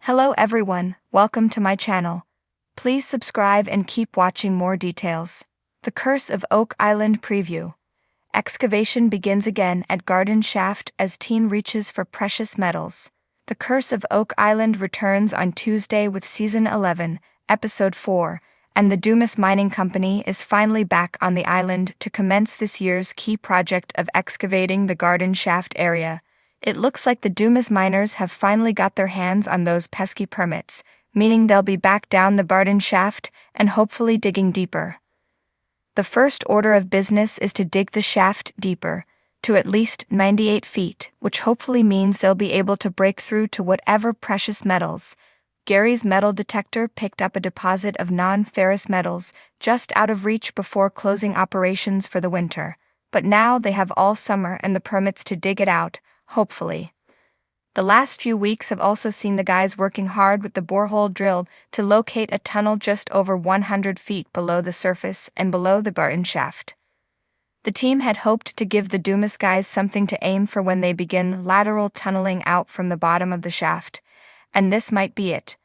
Hello everyone, welcome to my channel. Please subscribe and keep watching more details. The Curse of Oak Island Preview. Excavation begins again at Garden Shaft as team reaches for precious metals. The Curse of Oak Island returns on Tuesday with Season 11, Episode 4, and the Dumas Mining Company is finally back on the island to commence this year's key project of excavating the Garden Shaft area. It looks like the Dumas miners have finally got their hands on those pesky permits, meaning they'll be back down the Garden Shaft and hopefully digging deeper. The first order of business is to dig the shaft deeper, to at least 98 feet, which hopefully means they'll be able to break through to whatever precious metals. Gary's metal detector picked up a deposit of non-ferrous metals just out of reach before closing operations for the winter, but now they have all summer and the permits to dig it out, hopefully. The last few weeks have also seen the guys working hard with the borehole drilled to locate a tunnel just over 100 feet below the surface and below the garden shaft. The team had hoped to give the Dumas guys something to aim for when they begin lateral tunneling out from the bottom of the shaft, and this might be it.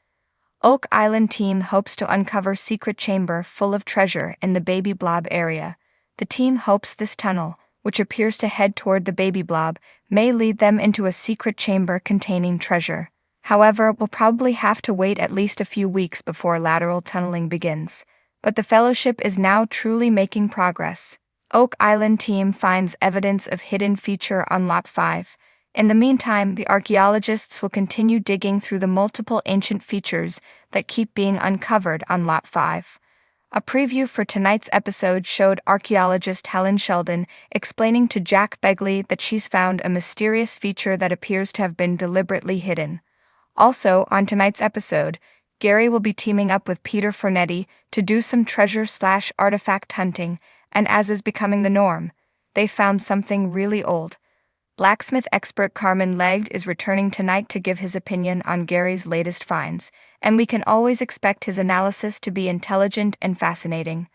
Oak Island team hopes to uncover secret chamber full of treasure in the Baby Blob area. The team hopes this tunnel, which appears to head toward the Baby Blob, may lead them into a secret chamber containing treasure. However, we'll probably have to wait at least a few weeks before lateral tunneling begins. But the Fellowship is now truly making progress. Oak Island team finds evidence of hidden feature on Lot 5. In the meantime, the archaeologists will continue digging through the multiple ancient features that keep being uncovered on Lot 5. A preview for tonight's episode showed archaeologist Helen Sheldon explaining to Jack Begley that she's found a mysterious feature that appears to have been deliberately hidden. Also, on tonight's episode, Gary will be teaming up with Peter Fornetti to do some treasure/artifact hunting, and as is becoming the norm, they found something really old. Blacksmith expert Carmen Legd is returning tonight to give his opinion on Gary's latest finds, and we can always expect his analysis to be intelligent and fascinating.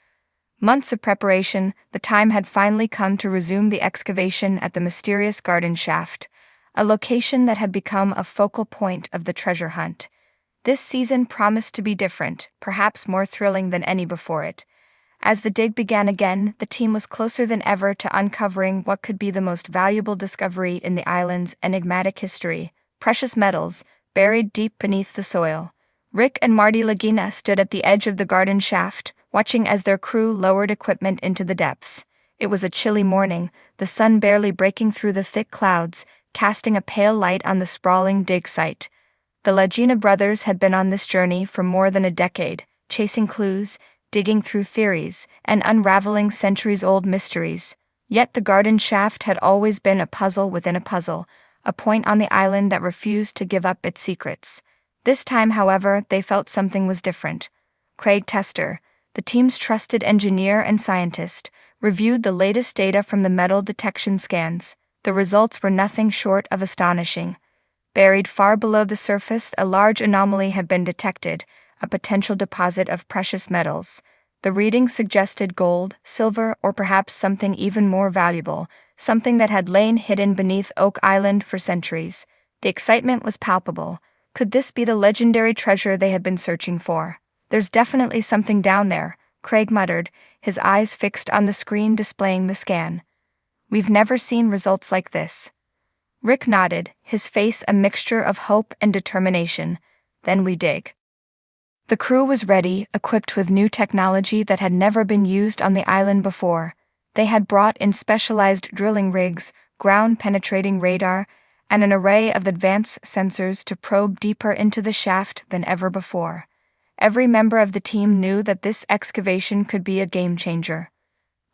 Months of preparation, the time had finally come to resume the excavation at the mysterious garden shaft, a location that had become a focal point of the treasure hunt. This season promised to be different, perhaps more thrilling than any before it. As the dig began again, the team was closer than ever to uncovering what could be the most valuable discovery in the island's enigmatic history: precious metals, buried deep beneath the soil. Rick and Marty Lagina stood at the edge of the garden shaft, watching as their crew lowered equipment into the depths. It was a chilly morning, the sun barely breaking through the thick clouds, casting a pale light on the sprawling dig site. The Lagina brothers had been on this journey for more than a decade, chasing clues, digging through theories, and unraveling centuries-old mysteries. Yet the garden shaft had always been a puzzle within a puzzle, a point on the island that refused to give up its secrets. This time, however, they felt something was different. Craig Tester, the team's trusted engineer and scientist, reviewed the latest data from the metal detection scans. The results were nothing short of astonishing. Buried far below the surface, a large anomaly had been detected, a potential deposit of precious metals. The readings suggested gold, silver, or perhaps something even more valuable, something that had lain hidden beneath Oak Island for centuries. The excitement was palpable. Could this be the legendary treasure they had been searching for? "There's definitely something down there," Craig muttered, his eyes fixed on the screen displaying the scan. "We've never seen results like this." Rick nodded, his face a mixture of hope and determination. "Then we dig." The crew was ready, equipped with new technology that had never been used on the island before. They had brought in specialized drilling rigs, ground-penetrating radar, and an array of advanced sensors to probe deeper into the shaft than ever before. Every member of the team knew that this excavation could be a game-changer.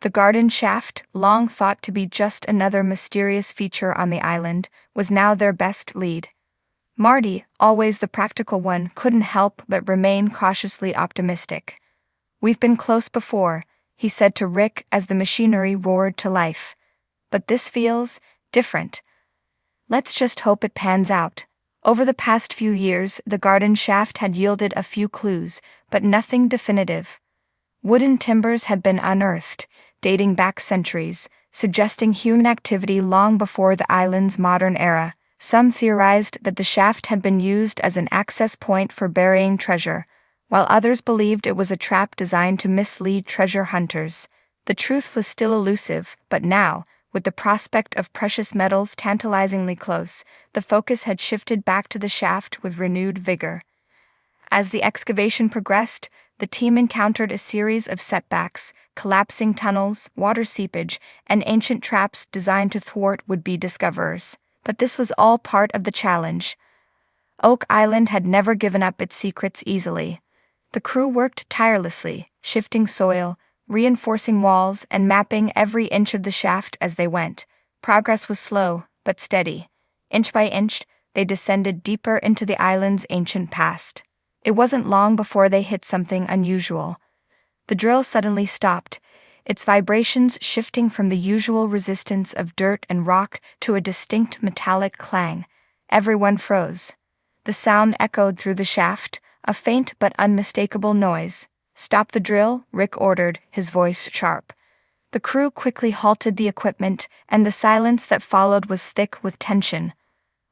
The garden shaft, long thought to be just another mysterious feature on the island, was now their best lead. Marty, always the practical one, couldn't help but remain cautiously optimistic. "We've been close before," he said to Rick as the machinery roared to life. "But this feels different. Let's just hope it pans out." Over the past few years, the garden shaft had yielded a few clues, but nothing definitive. Wooden timbers had been unearthed, dating back centuries, suggesting human activity long before the island's modern era. Some theorized that the shaft had been used as an access point for burying treasure, while others believed it was a trap designed to mislead treasure hunters. The truth was still elusive, but now, with the prospect of precious metals tantalizingly close, the focus had shifted back to the shaft with renewed vigor. As the excavation progressed, the team encountered a series of setbacks, collapsing tunnels, water seepage, and ancient traps designed to thwart would-be discoverers. But this was all part of the challenge. Oak Island had never given up its secrets easily. The crew worked tirelessly, shifting soil, reinforcing walls, and mapping every inch of the shaft as they went. Progress was slow, but steady. Inch by inch, they descended deeper into the island's ancient past. It wasn't long before they hit something unusual. The drill suddenly stopped, its vibrations shifting from the usual resistance of dirt and rock to a distinct metallic clang. Everyone froze. The sound echoed through the shaft, a faint but unmistakable noise. "Stop the drill," Rick ordered, his voice sharp. The crew quickly halted the equipment, and the silence that followed was thick with tension.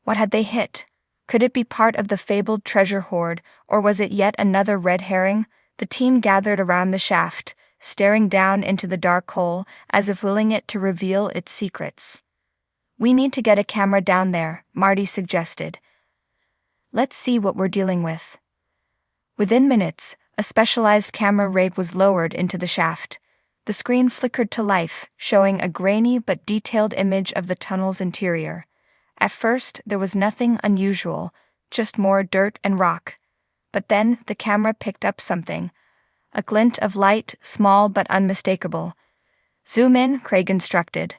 What had they hit? Could it be part of the fabled treasure hoard, or was it yet another red herring? The team gathered around the shaft, staring down into the dark hole as if willing it to reveal its secrets. "We need to get a camera down there," Marty suggested. "Let's see what we're dealing with." Within minutes, a specialized camera rig was lowered into the shaft. The screen flickered to life, showing a grainy but detailed image of the tunnel's interior. At first, there was nothing unusual, just more dirt and rock. But then, the camera picked up something. A glint of light, small but unmistakable. "Zoom in," Craig instructed.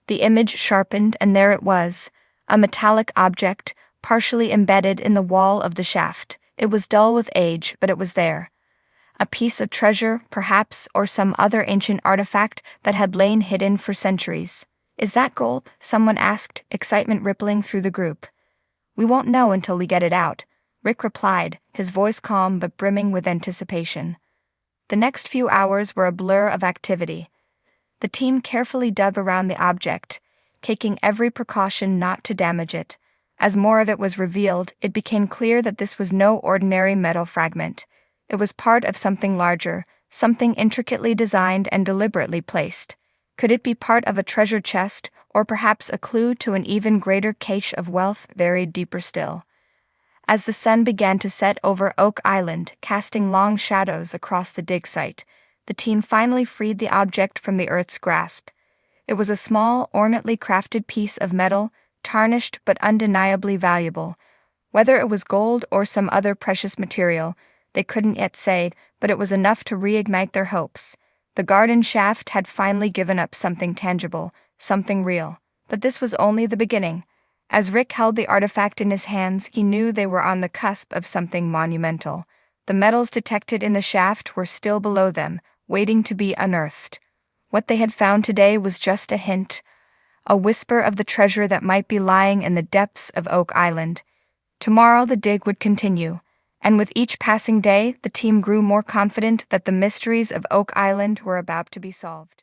The image sharpened, and there it was, a metallic object, partially embedded in the wall of the shaft. It was dull with age, but it was there. A piece of treasure, perhaps, or some other ancient artifact that had lain hidden for centuries. "Is that gold?" someone asked, excitement rippling through the group. "We won't know until we get it out," Rick replied, his voice calm but brimming with anticipation. The next few hours were a blur of activity. The team carefully dug around the object, taking every precaution not to damage it. As more of it was revealed, it became clear that this was no ordinary metal fragment. It was part of something larger, something intricately designed and deliberately placed. Could it be part of a treasure chest, or perhaps a clue to an even greater cache of wealth buried deeper still? As the sun began to set over Oak Island, casting long shadows across the dig site, the team finally freed the object from the Earth's grasp. It was a small, ornately crafted piece of metal, tarnished but undeniably valuable. Whether it was gold or some other precious material, they couldn't yet say, but it was enough to reignite their hopes. The garden shaft had finally given up something tangible, something real. But this was only the beginning. As Rick held the artifact in his hands, he knew they were on the cusp of something monumental. The metals detected in the shaft were still below them, waiting to be unearthed. What they had found today was just a hint, a whisper of the treasure that might be lying in the depths of Oak Island. Tomorrow the dig would continue, and with each passing day, the team grew more confident that the mysteries of Oak Island were about to be solved.